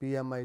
PMI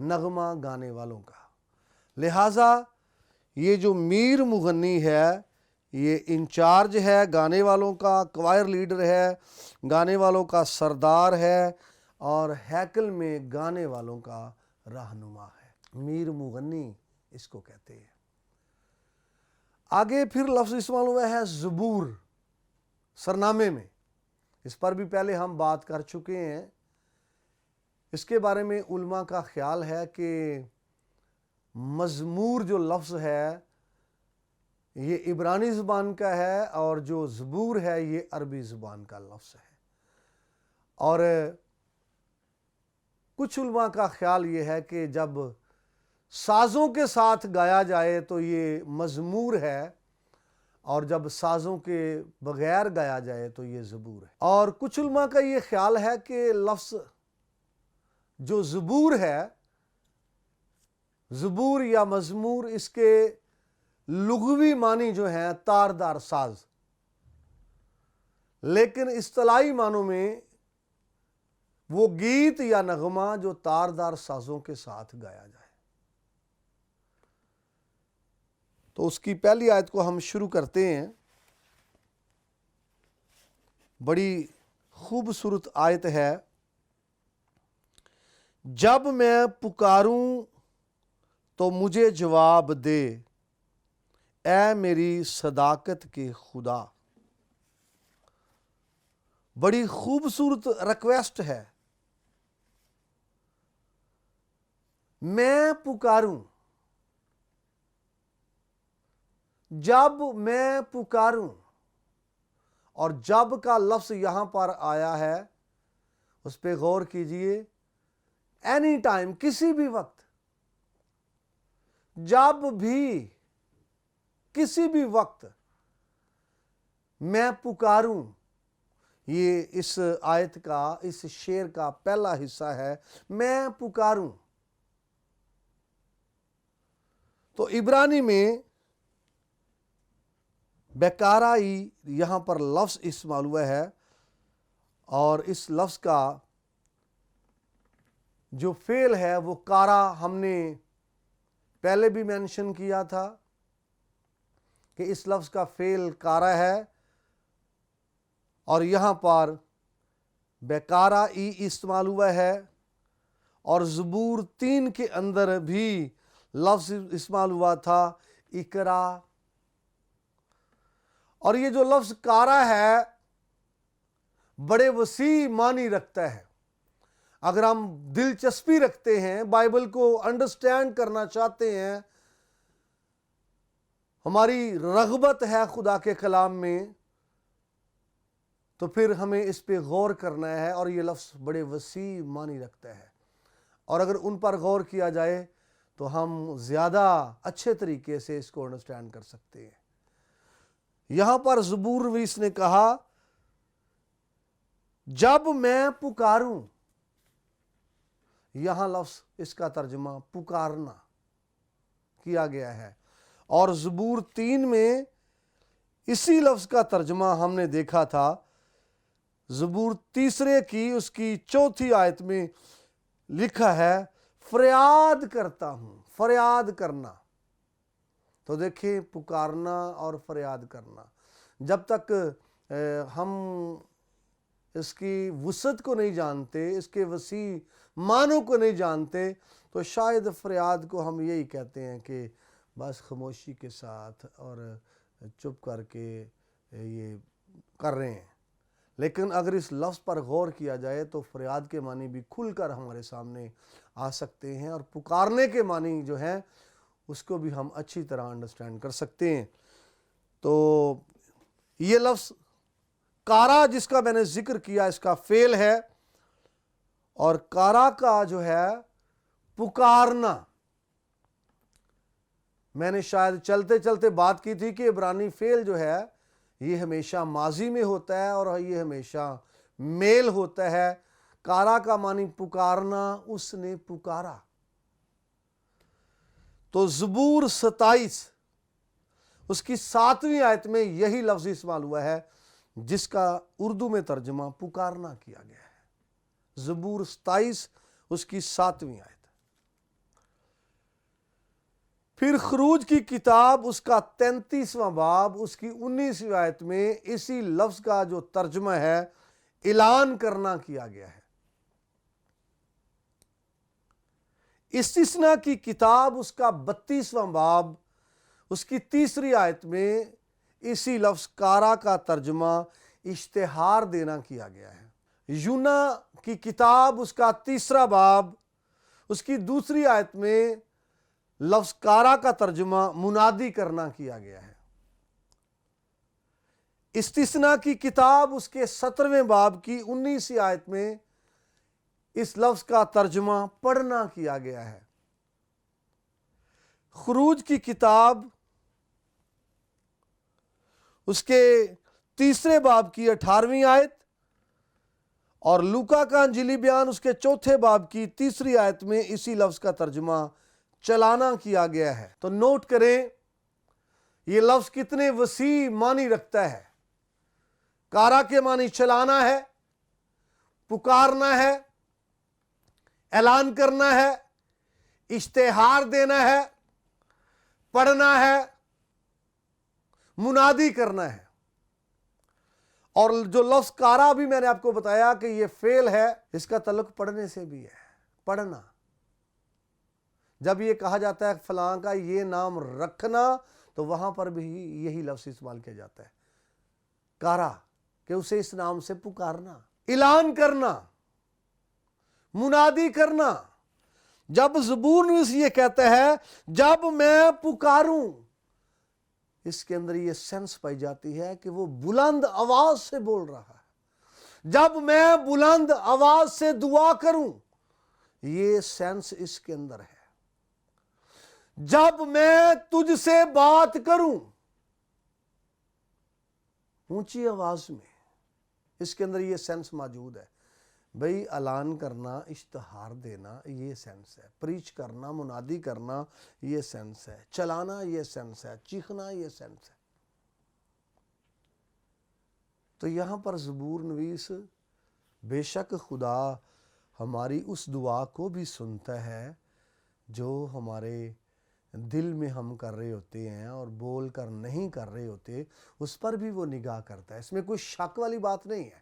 نغمہ گانے والوں کا۔ لہٰذا یہ جو میر مغنی ہے یہ انچارج ہے گانے والوں کا، کوائر لیڈر ہے، گانے والوں کا سردار ہے، اور ہیکل میں گانے والوں کا رہنما ہے۔ میر مغنی اس کو کہتے ہیں۔ آگے پھر لفظ استعمال ہوا ہے زبور، سرنامے میں۔ اس پر بھی پہلے ہم بات کر چکے ہیں۔ اس کے بارے میں علماء کا خیال ہے کہ مزمور جو لفظ ہے یہ عبرانی زبان کا ہے، اور جو زبور ہے یہ عربی زبان کا لفظ ہے۔ اور کچھ علماء کا خیال یہ ہے کہ جب سازوں کے ساتھ گایا جائے تو یہ مزمور ہے، اور جب سازوں کے بغیر گایا جائے تو یہ زبور ہے۔ اور کچھ علماء کا یہ خیال ہے کہ لفظ جو زبور ہے، زبور یا مزمور، اس کے لغوی معنی جو ہیں تاردار ساز، لیکن اصطلاحی معنوں میں وہ گیت یا نغمہ جو تاردار سازوں کے ساتھ گایا جائے۔ تو اس کی پہلی آیت کو ہم شروع کرتے ہیں۔ بڑی خوبصورت آیت ہے۔ جب میں پکاروں تو مجھے جواب دے، اے میری صداقت کے خدا۔ بڑی خوبصورت ریکویسٹ ہے۔ میں پکاروں، جب میں پکاروں، اور جب کا لفظ یہاں پر آیا ہے اس پہ غور کیجئے۔ اینی ٹائم، کسی بھی وقت، جب بھی، کسی بھی وقت میں پکاروں، یہ اس آیت کا، اس شعر کا پہلا حصہ ہے، میں پکاروں۔ تو عبرانی میں بیکارائی یہاں پر لفظ استعمال ہوا ہے، اور اس لفظ کا جو فعل ہے وہ کارا، ہم نے پہلے بھی مینشن کیا تھا کہ اس لفظ کا فعل کارا ہے، اور یہاں پر بیکارا ای استعمال ہوا ہے، اور زبور 3 کے اندر بھی لفظ استعمال ہوا تھا اقرا۔ اور یہ جو لفظ کارا ہے بڑے وسیع معنی رکھتا ہے۔ اگر ہم دلچسپی رکھتے ہیں، بائبل کو انڈرسٹینڈ کرنا چاہتے ہیں، ہماری رغبت ہے خدا کے کلام میں، تو پھر ہمیں اس پہ غور کرنا ہے، اور یہ لفظ بڑے وسیع معنی رکھتا ہے، اور اگر ان پر غور کیا جائے تو ہم زیادہ اچھے طریقے سے اس کو انڈرسٹینڈ کر سکتے ہیں۔ یہاں پر زبور نویس نے کہا جب میں پکاروں، یہاں لفظ اس کا ترجمہ پکارنا کیا گیا ہے، اور زبور 3 میں اسی لفظ کا ترجمہ ہم نے دیکھا تھا۔ زبور 3 کی اس کی 4 آیت میں لکھا ہے فریاد کرتا ہوں، فریاد کرنا۔ تو دیکھیں، پکارنا اور فریاد کرنا، جب تک ہم اس کی وسعت کو نہیں جانتے، اس کے وسیع معنوں کو نہیں جانتے، تو شاید فریاد کو ہم یہی کہتے ہیں کہ بس خاموشی کے ساتھ اور چپ کر کے یہ کر رہے ہیں۔ لیکن اگر اس لفظ پر غور کیا جائے تو فریاد کے معنی بھی کھل کر ہمارے سامنے آ سکتے ہیں، اور پکارنے کے معنی جو ہیں اس کو بھی ہم اچھی طرح انڈرسٹینڈ کر سکتے ہیں۔ تو یہ لفظ کارا جس کا میں نے ذکر کیا، اس کا فعل ہے، اور کارا کا جو ہے پکارنا، میں نے شاید چلتے چلتے بات کی تھی کہ عبرانی فعل جو ہے یہ ہمیشہ ماضی میں ہوتا ہے، اور یہ ہمیشہ میل ہوتا ہے۔ کارا کا معنی پکارنا، اس نے پکارا۔ تو زبور 27 اس کی 7ویں آیت میں یہی لفظ استعمال ہوا ہے جس کا اردو میں ترجمہ پکارنا کیا گیا ہے۔ زبور 27 اس کی 7ویں آیت۔ پھر خروج کی کتاب اس کا 33واں باب اس کی 19ویں آیت میں اسی لفظ کا جو ترجمہ ہے اعلان کرنا کیا گیا ہے۔ استثناء کی کتاب اس کا 32واں باب اس کی 3 آیت میں اسی لفظ کارا کا ترجمہ اشتہار دینا کیا گیا ہے۔ یونا کی کتاب اس کا 3 باب اس کی 2 آیت میں لفظ کارا کا ترجمہ منادی کرنا کیا گیا ہے۔ استثناء کی کتاب اس کے 17ویں باب کی 19ویں آیت میں اس لفظ کا ترجمہ پڑھنا کیا گیا ہے۔ خروج کی کتاب اس کے 3 باب کی 18ویں آیت اور لوکا کا انجیلی بیان اس کے 4 باب کی 3 آیت میں اسی لفظ کا ترجمہ چلانا کیا گیا ہے۔ تو نوٹ کریں یہ لفظ کتنے وسیع معنی رکھتا ہے۔ کارا کے معنی چلانا ہے، پکارنا ہے، اعلان کرنا ہے، اشتہار دینا ہے، پڑھنا ہے، منادی کرنا ہے۔ اور جو لفظ کارا بھی میں نے آپ کو بتایا کہ یہ فعل ہے، اس کا تعلق پڑھنے سے بھی ہے، پڑھنا۔ جب یہ کہا جاتا ہے فلاں کا یہ نام رکھنا تو وہاں پر بھی یہی لفظ استعمال کیا جاتا ہے، کارا، کہ اسے اس نام سے پکارنا، اعلان کرنا، منادی کرنا۔ جب زبور نویس یہ کہتا ہے جب میں پکاروں، اس کے اندر یہ سینس پائی جاتی ہے کہ وہ بلند آواز سے بول رہا ہے۔ جب میں بلند آواز سے دعا کروں، یہ سینس اس کے اندر ہے۔ جب میں تجھ سے بات کروں اونچی آواز میں، اس کے اندر یہ سینس موجود ہے۔ بھئی اعلان کرنا، اشتہار دینا، یہ سینس ہے۔ پریچ کرنا، منادی کرنا، یہ سینس ہے۔ چلانا، یہ سینس ہے۔ چیخنا، یہ سینس ہے۔ تو یہاں پر زبور نویس بے شک خدا ہماری اس دعا کو بھی سنتا ہے جو ہمارے دل میں ہم کر رہے ہوتے ہیں اور بول کر نہیں کر رہے ہوتے، اس پر بھی وہ نگاہ کرتا ہے۔ اس میں کوئی شک والی بات نہیں ہے۔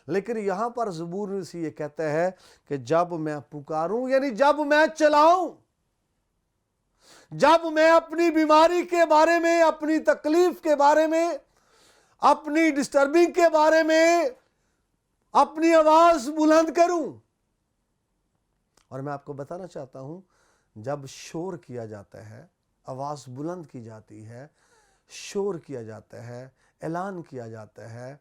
لیکن یہاں پر زبور نویس یہ کہتا ہے کہ جب میں پکاروں، یعنی جب میں چلاؤں، جب میں اپنی بیماری کے بارے میں، اپنی تکلیف کے بارے میں، اپنی ڈسٹربنگ کے بارے میں اپنی آواز بلند کروں۔ اور میں آپ کو بتانا چاہتا ہوں جب شور کیا جاتا ہے، آواز بلند کی جاتی ہے، شور کیا جاتا ہے، اعلان کیا جاتا ہے،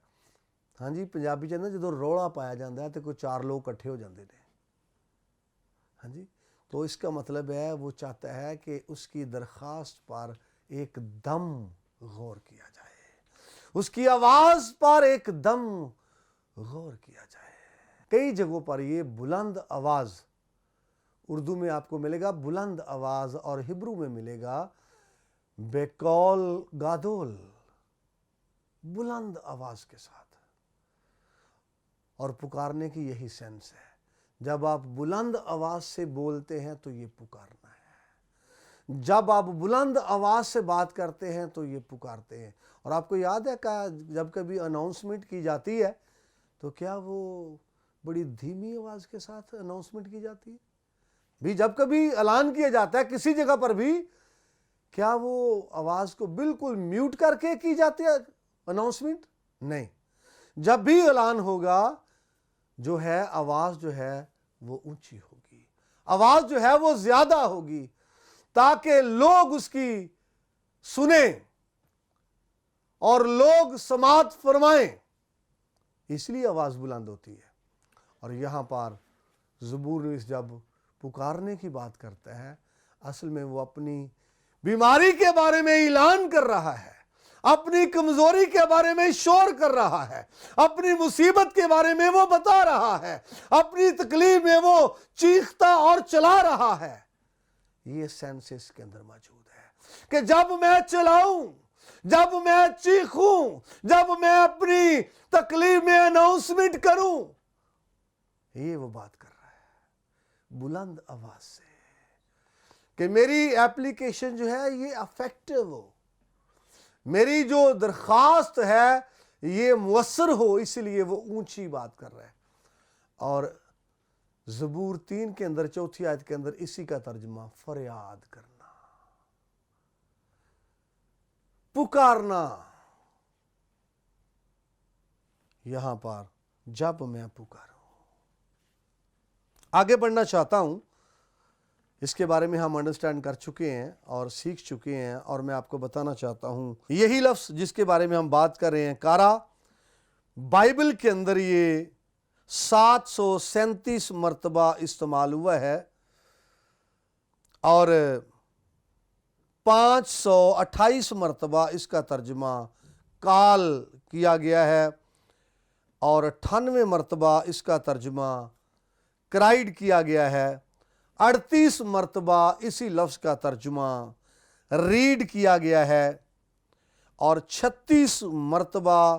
ہاں جی پنجابی چاہتے ہیں جدو روڑا پایا جاتا ہے تو کوئی 4 لوگ کٹھے ہو جاتے ہیں، ہاں جی، تو اس کا مطلب ہے وہ چاہتا ہے کہ اس کی درخواست پر ایک دم غور کیا جائے، اس کی آواز پر ایک دم غور کیا جائے۔ کئی جگہوں پر یہ بلند آواز، اردو میں آپ کو ملے گا بلند آواز اور ہبرو میں ملے گا بیکول گادول، بلند آواز کے ساتھ۔ اور پکارنے کی یہی سینس ہے۔ جب آپ بلند آواز سے بولتے ہیں تو یہ پکارنا ہے۔ جب آپ بلند آواز سے بات کرتے ہیں تو یہ پکارتے ہیں۔ اور آپ کو یاد ہے کہ جب کبھی اناؤنسمنٹ کی جاتی ہے تو کیا وہ بڑی دھیمی آواز کے ساتھ اناؤنسمنٹ کی جاتی ہے؟ بھی جب کبھی اعلان کیا جاتا ہے کسی جگہ پر بھی، کیا وہ آواز کو بالکل میوٹ کر کے کی جاتی ہے اناؤنسمنٹ؟ نہیں، جب بھی اعلان ہوگا جو ہے آواز جو ہے وہ اونچی ہوگی، آواز جو ہے وہ زیادہ ہوگی تاکہ لوگ اس کی سنیں اور لوگ سماعت فرمائیں، اس لیے آواز بلند ہوتی ہے۔ اور یہاں پر زبور نویس جب پکارنے کی بات کرتا ہے، اصل میں وہ اپنی بیماری کے بارے میں اعلان کر رہا ہے، اپنی کمزوری کے بارے میں شور کر رہا ہے، اپنی مصیبت کے بارے میں وہ بتا رہا ہے، اپنی تکلیف میں وہ چیختا اور چلا رہا ہے۔ یہ سینس اس کے اندر موجود ہے کہ جب میں چلاؤں، جب میں چیخوں، جب میں اپنی تکلیف میں اناؤنسمنٹ کروں، یہ وہ بات کر رہا ہے بلند آواز سے کہ میری ایپلیکیشن جو ہے یہ افیکٹو ہو، میری جو درخواست ہے یہ مؤثر ہو، اس لیے وہ اونچی بات کر رہا ہے۔ اور زبور 3 کے اندر 4 آیت کے اندر اسی کا ترجمہ فریاد کرنا، پکارنا۔ یہاں پر جب میں پکاروں، آگے بڑھنا چاہتا ہوں، اس کے بارے میں ہم انڈرسٹینڈ کر چکے ہیں اور سیکھ چکے ہیں، اور میں آپ کو بتانا چاہتا ہوں یہی لفظ جس کے بارے میں ہم بات کر رہے ہیں، کارا، بائبل کے اندر یہ 737 مرتبہ استعمال ہوا ہے اور 528 مرتبہ اس کا ترجمہ کال کیا گیا ہے، اور 98 مرتبہ اس کا ترجمہ کرائیڈ کیا گیا ہے، 38 مرتبہ اسی لفظ کا ترجمہ ریڈ کیا گیا ہے، اور 36 مرتبہ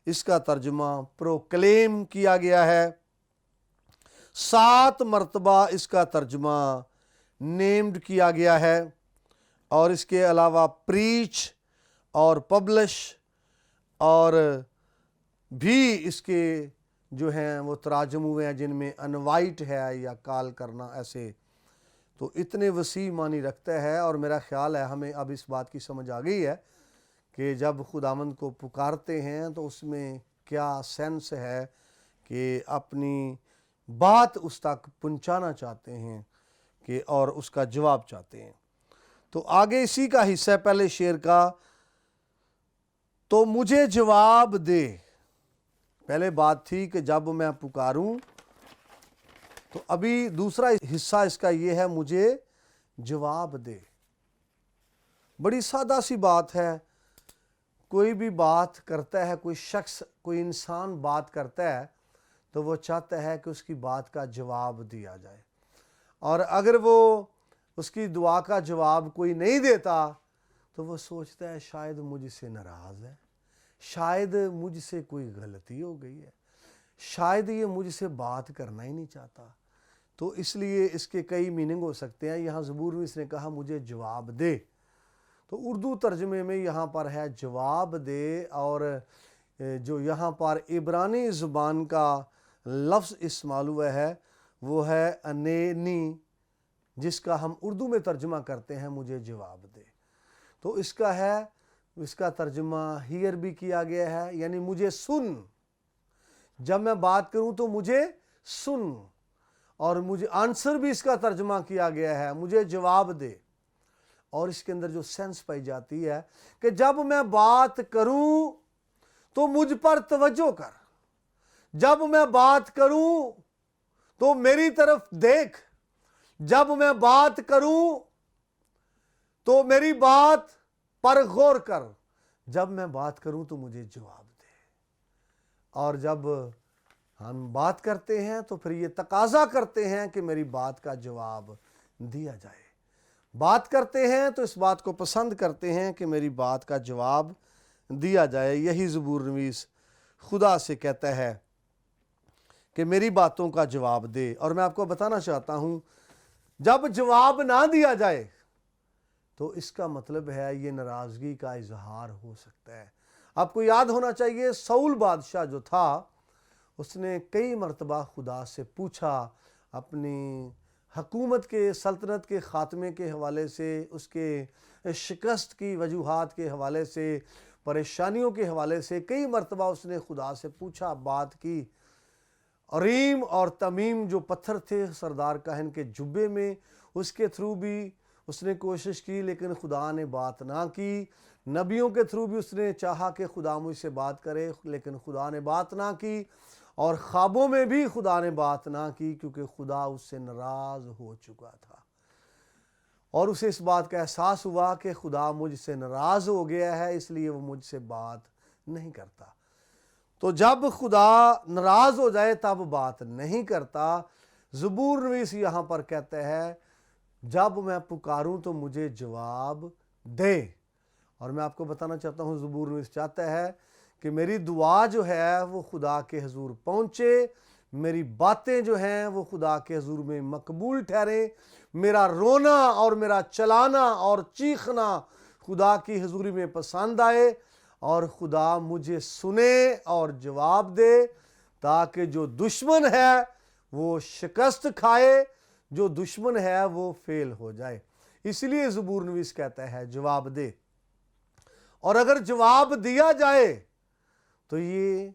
اس کا ترجمہ پروکلیم کیا گیا ہے، 7 مرتبہ اس کا ترجمہ نیمڈ کیا گیا ہے، اور اس کے علاوہ پریچ اور پبلش اور بھی اس کے جو ہیں وہ تراجم ہوئے ہیں جن میں انوائٹ ہے یا کال کرنا، ایسے تو اتنے وسیع معنی رکھتا ہے۔ اور میرا خیال ہے ہمیں اب اس بات کی سمجھ آ گئی ہے کہ جب خداوند کو پکارتے ہیں تو اس میں کیا سینس ہے کہ اپنی بات اس تک پہنچانا چاہتے ہیں کہ اور اس کا جواب چاہتے ہیں۔ تو آگے اسی کا حصہ ہے پہلے شعر کا، تو مجھے جواب دے۔ پہلے بات تھی کہ جب میں پکاروں، تو ابھی دوسرا حصہ اس کا یہ ہے، مجھے جواب دے۔ بڑی سادہ سی بات ہے، کوئی بھی بات کرتا ہے، کوئی شخص، کوئی انسان بات کرتا ہے تو وہ چاہتا ہے کہ اس کی بات کا جواب دیا جائے، اور اگر وہ اس کی دعا کا جواب کوئی نہیں دیتا تو وہ سوچتا ہے شاید مجھ سے ناراض ہے، شاید مجھ سے کوئی غلطی ہو گئی ہے، شاید یہ مجھ سے بات کرنا ہی نہیں چاہتا۔ تو اس لیے اس کے کئی میننگ ہو سکتے ہیں۔ یہاں زبور میں اس نے کہا مجھے جواب دے، تو اردو ترجمے میں یہاں پر ہے جواب دے، اور جو یہاں پر عبرانی زبان کا لفظ استعمال ہوا ہے وہ ہے انینی، جس کا ہم اردو میں ترجمہ کرتے ہیں مجھے جواب دے۔ تو اس کا ہے، اس کا ترجمہ ہیئر بھی کیا گیا ہے، یعنی مجھے سن، جب میں بات کروں تو مجھے سن، اور مجھے آنسر بھی اس کا ترجمہ کیا گیا ہے، مجھے جواب دے۔ اور اس کے اندر جو سینس پائی جاتی ہے کہ جب میں بات کروں تو مجھ پر توجہ کر، جب میں بات کروں تو میری طرف دیکھ، جب میں بات کروں تو میری بات پر غور کر، جب میں بات کروں تو مجھے جواب دے۔ اور جب ہم بات کرتے ہیں تو پھر یہ تقاضا کرتے ہیں کہ میری بات کا جواب دیا جائے، بات کرتے ہیں تو اس بات کو پسند کرتے ہیں کہ میری بات کا جواب دیا جائے۔ یہی زبور نویس خدا سے کہتا ہے کہ میری باتوں کا جواب دے۔ اور میں آپ کو بتانا چاہتا ہوں جب جواب نہ دیا جائے تو اس کا مطلب ہے یہ ناراضگی کا اظہار ہو سکتا ہے۔ آپ کو یاد ہونا چاہیے ساؤل بادشاہ جو تھا اس نے کئی مرتبہ خدا سے پوچھا، اپنی حکومت کے، سلطنت کے خاتمے کے حوالے سے، اس کے شکست کی وجوہات کے حوالے سے، پریشانیوں کے حوالے سے کئی مرتبہ اس نے خدا سے پوچھا، بات کی۔ اریم اور تمیم جو پتھر تھے سردار کاہن کے جبے میں، اس کے تھرو بھی اس نے کوشش کی لیکن خدا نے بات نہ کی۔ نبیوں کے تھرو بھی اس نے چاہا کہ خدا مجھ سے بات کرے لیکن خدا نے بات نہ کی، اور خوابوں میں بھی خدا نے بات نہ کی کیونکہ خدا اس سے ناراض ہو چکا تھا، اور اسے اس بات کا احساس ہوا کہ خدا مجھ سے ناراض ہو گیا ہے، اس لیے وہ مجھ سے بات نہیں کرتا۔ تو جب خدا ناراض ہو جائے تب بات نہیں کرتا۔ زبور نویس یہاں پر کہتا ہے جب میں پکاروں تو مجھے جواب دے۔ اور میں آپ کو بتانا چاہتا ہوں زبور نویس چاہتا ہے کہ میری دعا جو ہے وہ خدا کے حضور پہنچے، میری باتیں جو ہیں وہ خدا کے حضور میں مقبول ٹھہریں، میرا رونا اور میرا چلانا اور چیخنا خدا کی حضوری میں پسند آئے، اور خدا مجھے سنے اور جواب دے، تاکہ جو دشمن ہے وہ شکست کھائے، جو دشمن ہے وہ فیل ہو جائے۔ اس لیے زبور نویس کہتا ہے جواب دے، اور اگر جواب دیا جائے تو یہ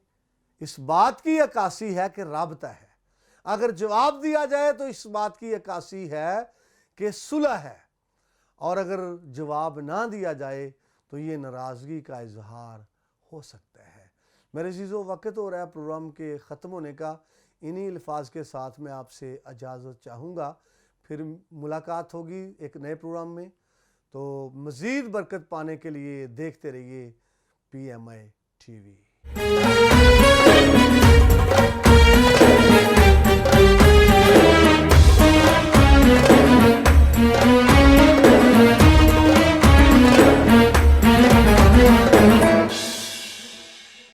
اس بات کی عکاسی ہے کہ رابطہ ہے، اگر جواب دیا جائے تو اس بات کی عکاسی ہے کہ صلح ہے، اور اگر جواب نہ دیا جائے تو یہ ناراضگی کا اظہار ہو سکتا ہے۔ میرے عزیزو، وقت ہو رہا ہے پروگرام کے ختم ہونے کا۔ انہی الفاظ کے ساتھ میں آپ سے اجازت چاہوں گا، پھر ملاقات ہوگی ایک نئے پروگرام میں۔ تو مزید برکت پانے کے لیے دیکھتے رہیے PMI TV۔